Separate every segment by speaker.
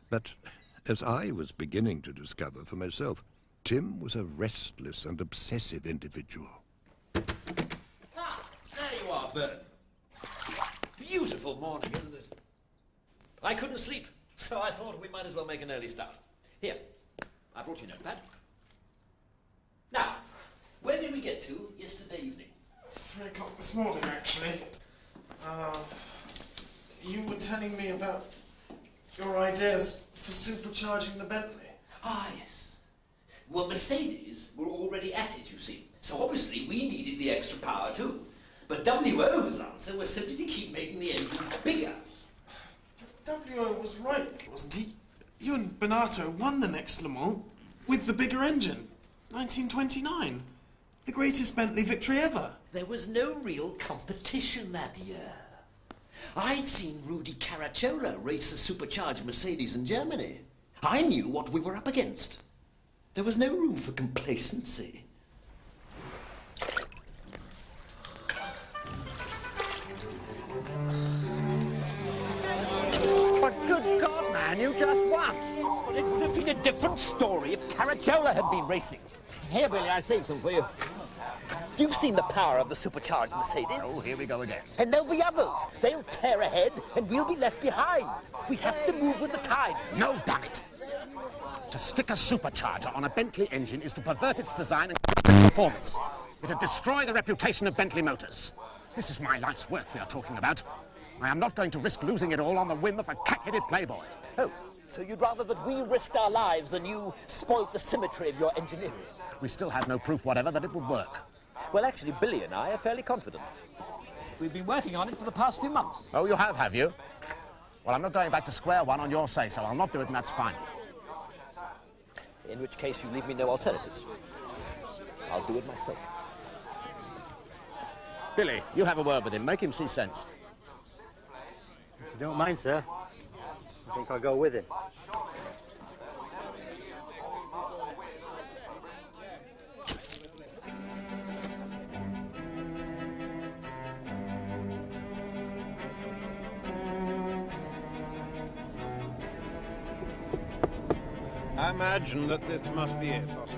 Speaker 1: But as I was beginning to discover for myself, Tim was a restless and obsessive individual.
Speaker 2: Ah, there you are, Bern. Beautiful morning, isn't it? I couldn't sleep, so I thought we might as well make an early start. Here, I brought you a notepad. Now, where did we get to yesterday evening?
Speaker 3: 3 o'clock this morning, actually. You were telling me about your ideas for supercharging the Bentley.
Speaker 2: Ah, yes. Well, Mercedes were already at it, you see. So obviously we needed the extra power too. But WO's answer was simply to keep making the engine bigger.
Speaker 3: WO was right, wasn't he? You and Bonato won the next Le Mans with the bigger engine. 1929. The greatest Bentley victory ever.
Speaker 2: There was no real competition that year. I'd seen Rudy Caracciola race the supercharged Mercedes in Germany. I knew what we were up against. There was no room for complacency.
Speaker 4: But good God, man, you just won.
Speaker 5: Well, it would have been a different story if Caracciola had been racing. Here, Billy, I saved some for you. You've seen the power of the supercharged Mercedes.
Speaker 4: Oh, here we go again.
Speaker 5: And there'll be others. They'll tear ahead, and we'll be left behind. We have to move with the tides.
Speaker 4: No, damn it. To stick a supercharger on a Bentley engine is to pervert its design and performance. It'll destroy the reputation of Bentley Motors. This is my life's work we are talking about. I am not going to risk losing it all on the whim of a cat-headed playboy.
Speaker 5: Oh, so you'd rather that we risked our lives than you spoilt the symmetry of your engineering?
Speaker 4: We still have no proof whatever that it would work.
Speaker 5: Well, actually, Billy and I are fairly confident. We've been working on it for the past few months.
Speaker 4: Oh, you have you? Well, I'm not going back to square one on your say, so I'll not do it, and that's fine.
Speaker 5: In which case, you leave me no alternatives. I'll do it myself.
Speaker 4: Billy, you have a word with him. Make him see sense.
Speaker 6: If you don't mind, sir, I think I'll go with him.
Speaker 7: I imagine that this must be it, Oscar.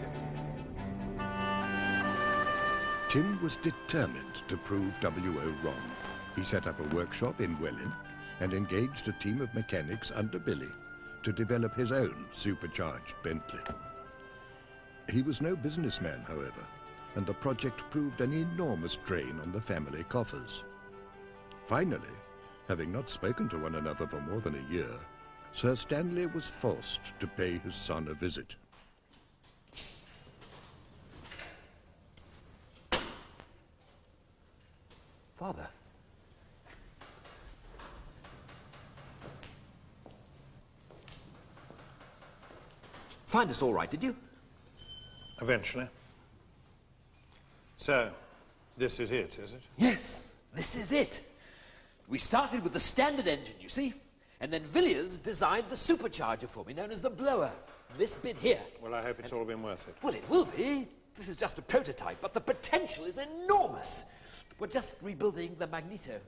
Speaker 1: Tim was determined to prove W.O. wrong. He set up a workshop in Welling and engaged a team of mechanics under Billy to develop his own supercharged Bentley. He was no businessman, however, and the project proved an enormous drain on the family coffers. Finally, having not spoken to one another for more than a year, Sir Stanley was forced to pay his son a visit.
Speaker 5: Father. Find us all right, did you?
Speaker 7: Eventually. So, this is it, is it?
Speaker 2: Yes, this is it. We started with the standard engine, you see, and then Villiers designed the supercharger for me, known as the blower. This bit here.
Speaker 7: Well, I hope it's all been worth it.
Speaker 2: Well, it will be. This is just a prototype, but the potential is enormous. We're just rebuilding the magneto.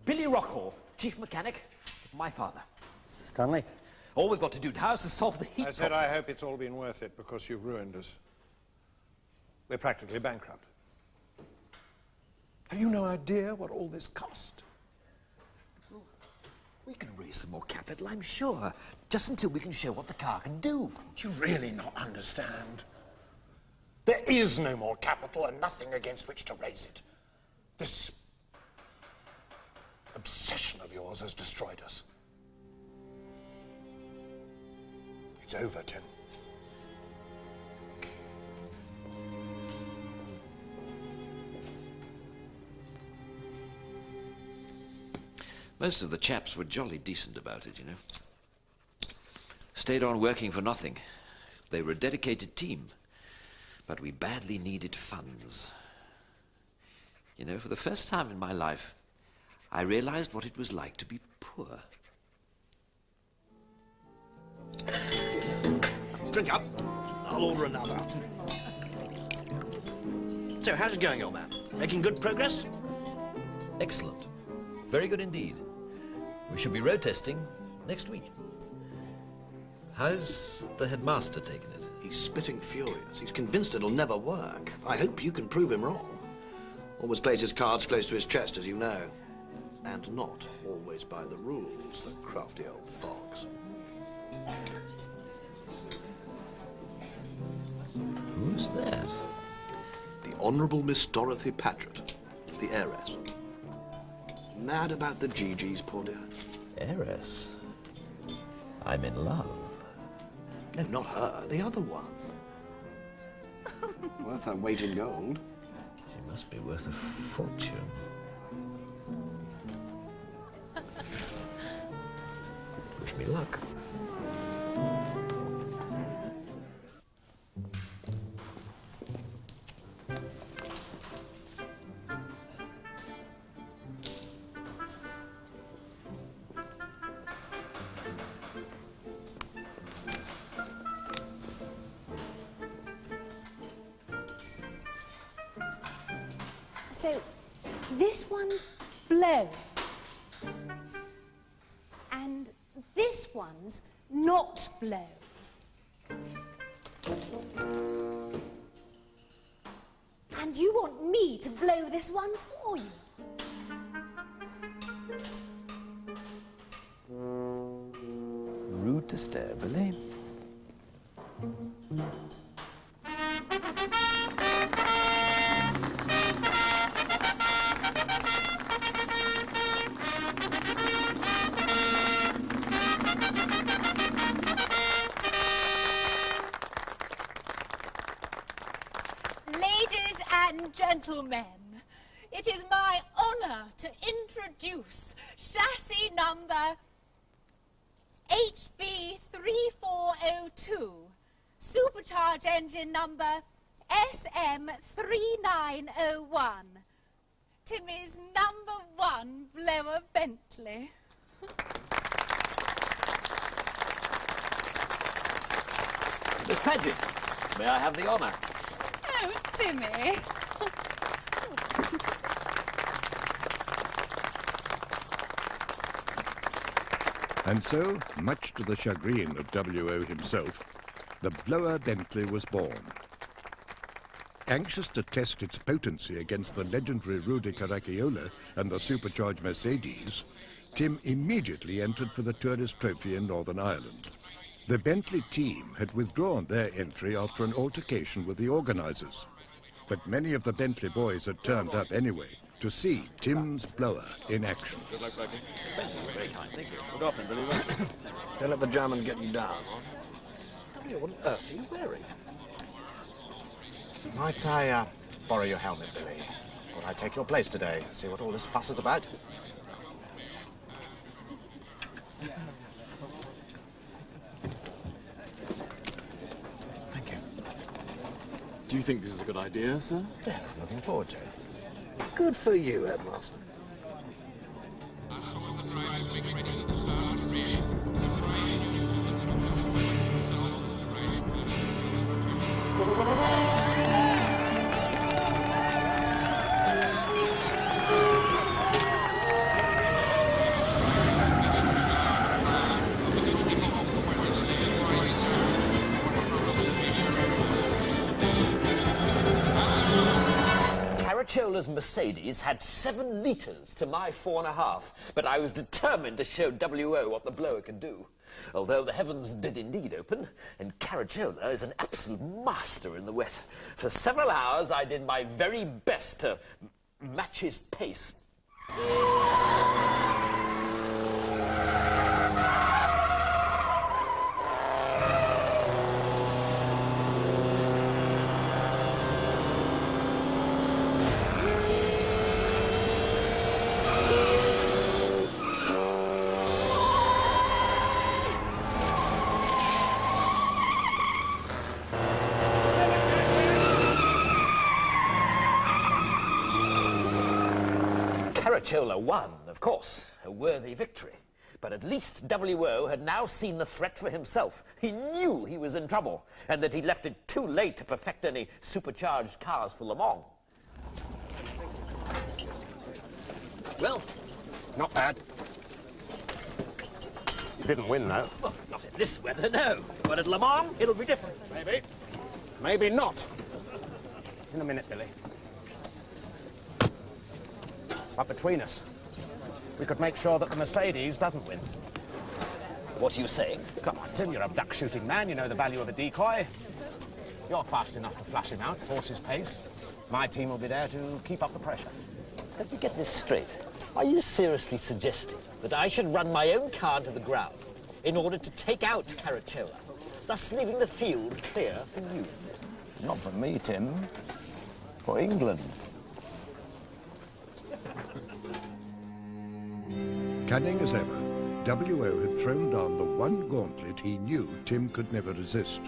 Speaker 2: Billy Rockhall, chief mechanic, my father.
Speaker 6: Mr. Stanley?
Speaker 2: All we've got to do now is to solve the heat
Speaker 7: I said
Speaker 2: problem.
Speaker 7: I hope it's all been worth it because you've ruined us. We're practically bankrupt. Have you no idea what all this cost?
Speaker 2: Well, we can raise some more capital, I'm sure, just until we can show what the car can do.
Speaker 7: Do you really not understand? There is no more capital and nothing against which to raise it. This obsession of yours has destroyed us. It's over, Tim.
Speaker 2: Most of the chaps were jolly decent about it, you know. Stayed on working for nothing. They were a dedicated team, but we badly needed funds. You know, for the first time in my life, I realized what it was like to be poor.
Speaker 8: Drink up. I'll order another. So, how's it going, old man? Making good progress?
Speaker 2: Excellent. Very good indeed. We should be road testing next week. How's the headmaster taking it?
Speaker 8: He's spitting furious. He's convinced it'll never work. I hope you can prove him wrong. Always plays his cards close to his chest, as you know. And not always by the rules, the crafty old fox.
Speaker 2: Who's that?
Speaker 8: The Honourable Miss Dorothy Paget, the heiress. Mad about the GGs, poor dear.
Speaker 2: Heiress? I'm in love.
Speaker 8: No, not her, the other one. Worth her weight in gold.
Speaker 2: She must be worth a fortune. Wish me luck.
Speaker 9: So, this one's blown. And this one's not blown. And you want me to blow this one for you?
Speaker 2: Rude to stare, Billy.
Speaker 10: Ladies and gentlemen, it is my honour to introduce chassis number HB3402, supercharged engine number SM3901, Timmy's #1 blower Bentley.
Speaker 2: Miss Paget, may I have the honour?
Speaker 10: Oh, Timmy.
Speaker 1: And so, much to the chagrin of W.O. himself, the blower Bentley was born. Anxious to test its potency against the legendary Rudy Caracciola and the supercharged Mercedes, Tim immediately entered for the Tourist Trophy in Northern Ireland. The Bentley team had withdrawn their entry after an altercation with the organisers, but many of the Bentley boys had turned up anyway to see Tim's blower in action.
Speaker 2: Good luck, Bertie. Very kind, thank you. Good afternoon, Billy.
Speaker 8: Don't let the Germans get you down. What on earth are you wearing?
Speaker 7: Might I borrow your helmet, Billy? Thought I'd take your place today, see what all this fuss is about. Thank you.
Speaker 11: Do you think this is a good idea, sir?
Speaker 7: Yeah, I'm looking forward to it.
Speaker 8: Good for you, Headmaster.
Speaker 5: Caracciolla's Mercedes had 7 litres to my 4.5, but I was determined to show W.O. what the blower could do. Although the heavens did indeed open, and Caracciola is an absolute master in the wet. For several hours I did my very best to match his pace. Caracciola won, of course, a worthy victory. But at least W.O. had now seen the threat for himself. He knew he was in trouble, and that he'd left it too late to perfect any supercharged cars for Le Mans.
Speaker 7: Well, not bad.
Speaker 4: You didn't win, though.
Speaker 5: Well, not in this weather, no. But at Le Mans, it'll be different.
Speaker 4: Maybe. Maybe not. In a minute, Billy. But between us, we could make sure that the Mercedes doesn't win.
Speaker 5: What are you saying?
Speaker 4: Come on, Tim, you're a duck-shooting man. You know the value of a decoy. You're fast enough to flush him out, force his pace. My team will be there to keep up the pressure.
Speaker 5: Let me get this straight. Are you seriously suggesting that I should run my own car into the ground in order to take out Caracciola, thus leaving the field clear for you?
Speaker 2: Not for me, Tim. For England.
Speaker 1: Cunning as ever, W.O. had thrown down the one gauntlet he knew Tim could never resist.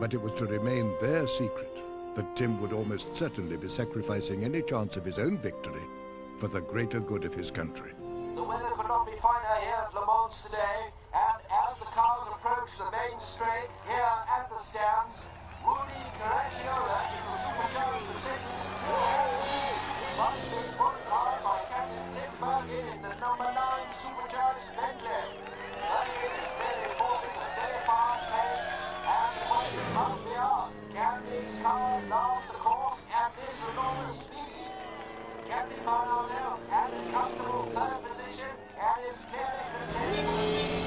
Speaker 1: But it was to remain their secret that Tim would almost certainly be sacrificing any chance of his own victory for the greater good of his country.
Speaker 12: The weather could not be finer here at Le Mans today, and as the cars approach the main straight here at the stands, Rudy Caracciola in the supercharged Mercedes must be put hard by Captain Tim Birkin in the number 9 supercharged Bentley. Birkin is clearly forcing a very fast pace, and the question must be asked, can these cars last the course at this enormous speed? Captain Barnard had a comfortable third position and is clearly contending.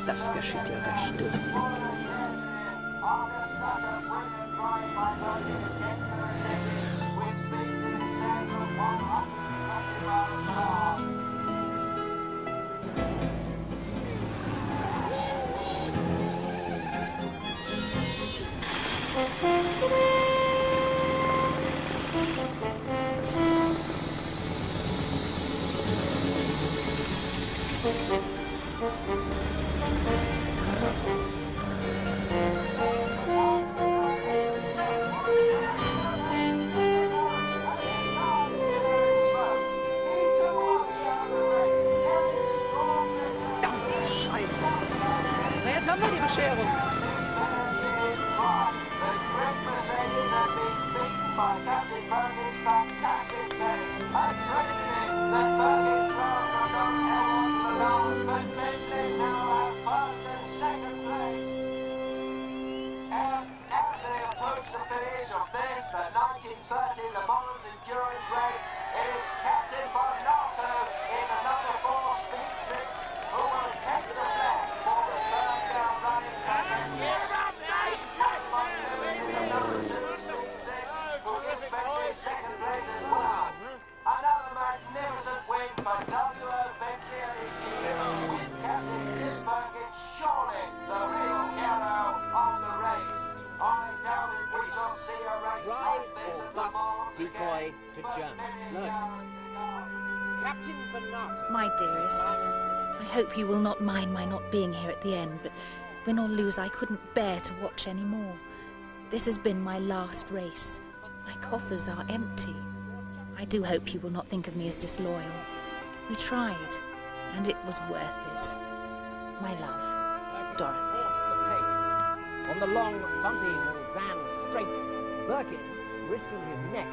Speaker 5: Das geschieht ja recht.
Speaker 12: After such a brilliant drive by Birkin against the Mercedes,
Speaker 13: Jetzt haben wir die Bescherung.
Speaker 12: The great Mercedes has been beaten by Captain Birkin's fantastic pace. A tragedy that Birkin's ground from not held on to the line, but Bentley now have passed in second place. And as they approach the finish of this, the 1930 Le Mans endurance race, it is Captain Bernardo in the number 4 Speed 6 who will take the flag for the third down running packet. Another magnificent win for W.O. Bentley and his team, with Captain Tim Birkin surely the real hero of the race. I doubt if we shall see a race like this at Le Mans
Speaker 13: Decoy to Germans. Look. Captain Bernardo.
Speaker 14: My dearest, I hope you will not mind my not being here at the end, but win or lose, I couldn't bear to watch any more. This has been my last race. My coffers are empty. I do hope you will not think of me as disloyal. We tried, and it was worth it. My love, Dorothy.
Speaker 13: On the long, bumpy Mulsanne straight, Birkin, risking his neck,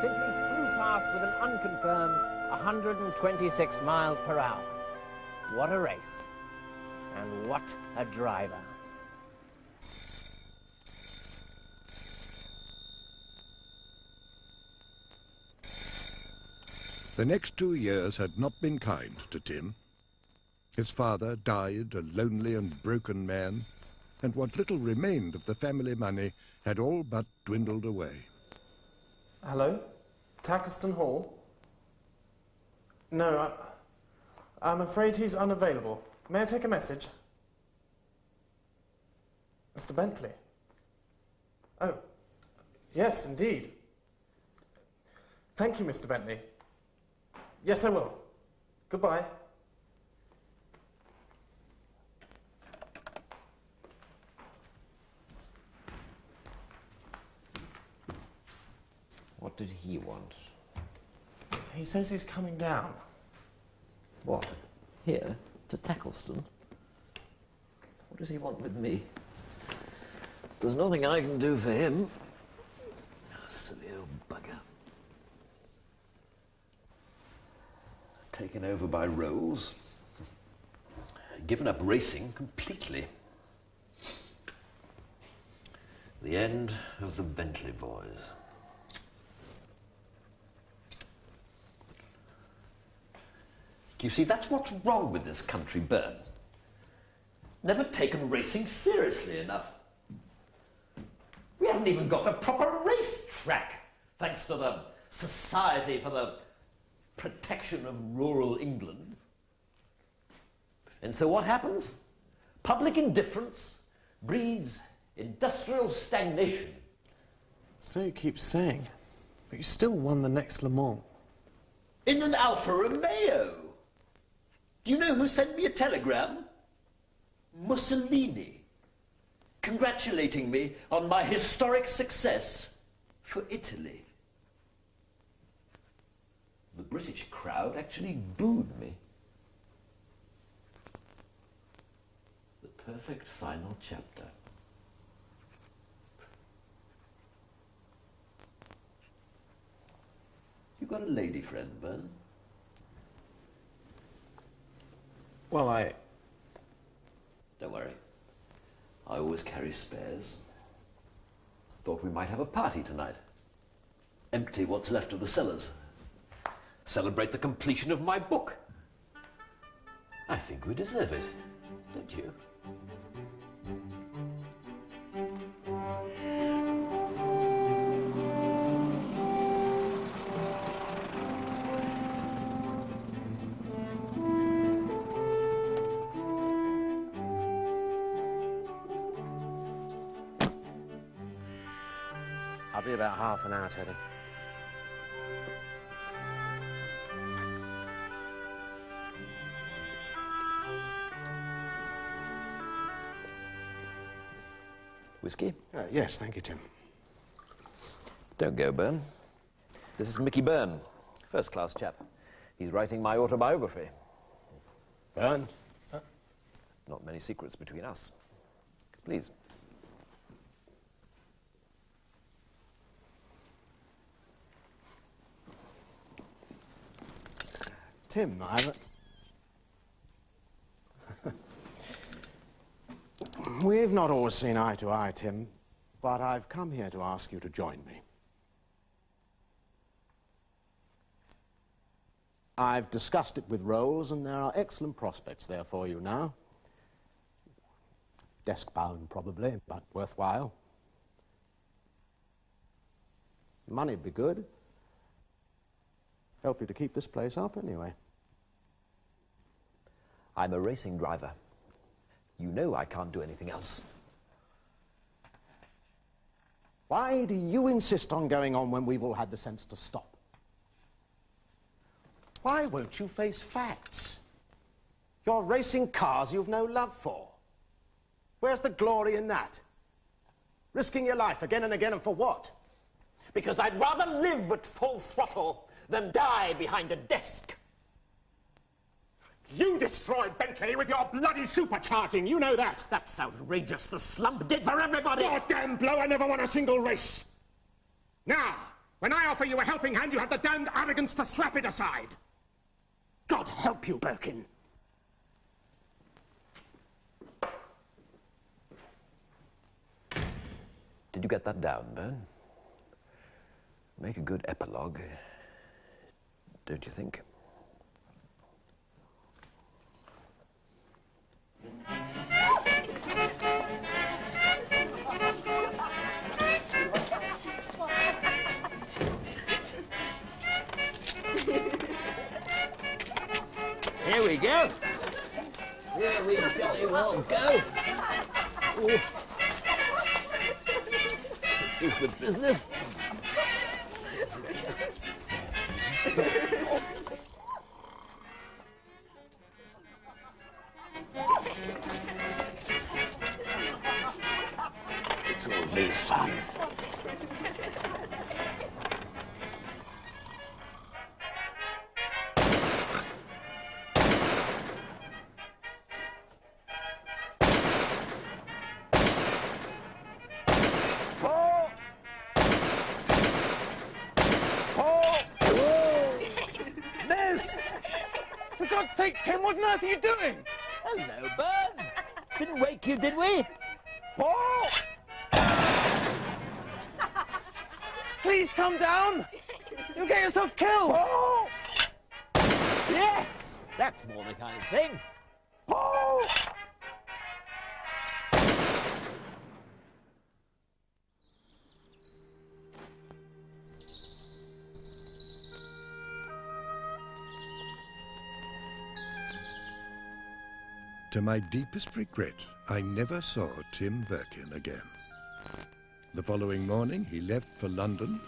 Speaker 13: simply flew past with an unconfirmed 126 miles per hour. What a race, and what a driver.
Speaker 1: The next 2 years had not been kind to Tim. His father died a lonely and broken man, and what little remained of the family money had all but dwindled away.
Speaker 3: Hello? Atkinson Hall? No, I'm afraid he's unavailable. May I take a message? Mr. Bentley? Oh, yes, indeed. Thank you, Mr. Bentley. Yes, I will. Goodbye.
Speaker 2: What did he want?
Speaker 3: He says he's coming down.
Speaker 2: What? Here? To Tackleston? What does he want with me? There's nothing I can do for him. Silly old bugger. Taken over by Rolls. Given up racing completely. The end of the Bentley boys. You see, that's what's wrong with this country, Bern. Never taken racing seriously enough. We haven't even got a proper race track, thanks to the Society for the Protection of Rural England. And so what happens? Public indifference breeds industrial stagnation.
Speaker 3: So you keep saying, but you still won the next Le Mans.
Speaker 2: In an Alfa Romeo. Do you know who sent me a telegram? Mussolini, congratulating me on my historic success for Italy. The British crowd actually booed me. The perfect final chapter. You got a lady friend, Bern?
Speaker 3: Well,
Speaker 2: Don't worry. I always carry spares. Thought we might have a party tonight. Empty what's left of the cellars. Celebrate the completion of my book. I think we deserve it, don't you?
Speaker 4: I'll be about half an hour, Teddy.
Speaker 5: Whiskey?
Speaker 7: Yes, thank you, Tim.
Speaker 5: Don't go, Byrne. This is Mickey Byrne, first-class chap. He's writing my autobiography.
Speaker 7: Byrne? Sir?
Speaker 5: Not many secrets between us. Please.
Speaker 7: Tim, We've not always seen eye to eye, Tim, but I've come here to ask you to join me. I've discussed it with Rolls, and there are excellent prospects there for you now. Desk-bound, probably, but worthwhile. Money'd be good. Help you to keep this place up, anyway.
Speaker 5: I'm a racing driver. You know I can't do anything else.
Speaker 7: Why do you insist on going on when we've all had the sense to stop? Why won't you face facts? You're racing cars you've no love for. Where's the glory in that? Risking your life again and again, and for what?
Speaker 5: Because I'd rather live at full throttle than die behind a desk.
Speaker 4: You destroyed Bentley with your bloody supercharging, you know that.
Speaker 5: That's outrageous. The slump did for everybody.
Speaker 4: Goddamn blow, I never won a single race. Now, when I offer you a helping hand, you have the damned arrogance to slap it aside. God help you, Birkin.
Speaker 5: Did you get that down, Byrne? Make a good epilogue, don't you think?
Speaker 13: Here we go. Here we jolly well go. Ooh. Is the business?
Speaker 5: This will be fun.
Speaker 4: Tim, what on earth are you doing?
Speaker 13: Hello, Byrne. Didn't wake you, did we?
Speaker 4: Oh! Please come down. You'll get yourself killed. Oh!
Speaker 13: Yes, that's more the kind of thing.
Speaker 4: Oh!
Speaker 1: To my deepest regret, I never saw Tim Birkin again. The following morning, he left for London,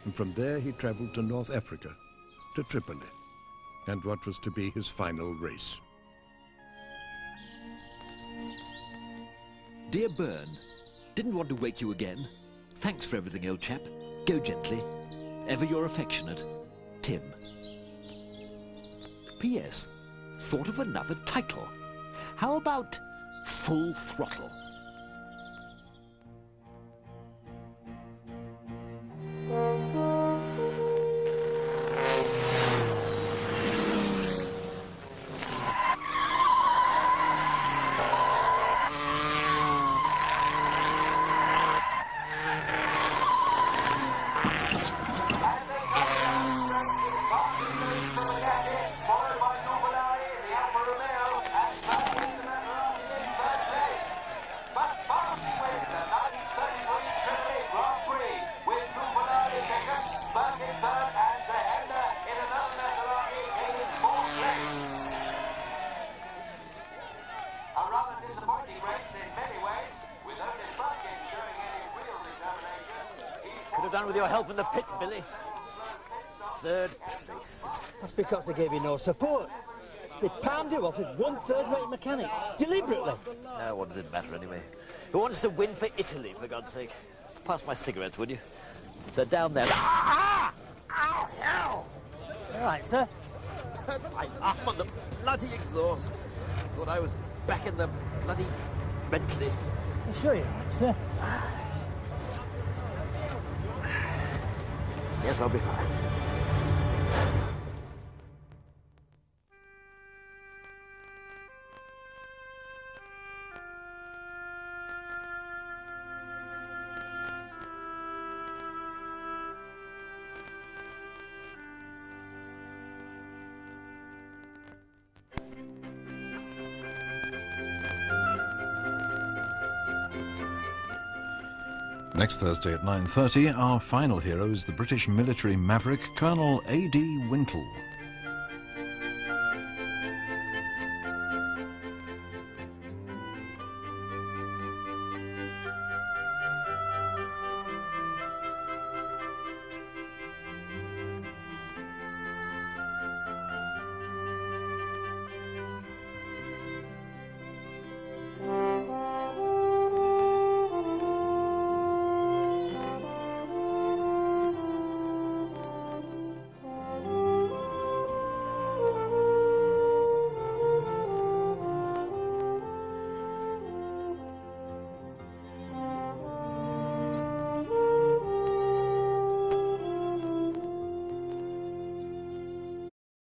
Speaker 1: and from there he travelled to North Africa, to Tripoli, and what was to be his final race.
Speaker 2: Dear Byrne, didn't want to wake you again. Thanks for everything, old chap. Go gently. Ever your affectionate, Tim. P.S. Thought of another title. How about Full Throttle?
Speaker 13: Done with your help in the pits, Billy. Third place.
Speaker 15: That's because they gave you no support. They palmed you off with one third-rate mechanic, deliberately.
Speaker 5: What does it matter anyway? Who wants to win for Italy, for God's sake? Pass my cigarettes, would you? They're down there. Ah! Ow, hell!
Speaker 15: All right, sir.
Speaker 5: My arm on the bloody exhaust. Thought I was back in the bloody Bentley.
Speaker 15: I'm sure you're right, sir.
Speaker 5: Yes, I'll be fine.
Speaker 16: Next Thursday at 9:30, our final hero is the British military maverick Colonel A.D. Wintle.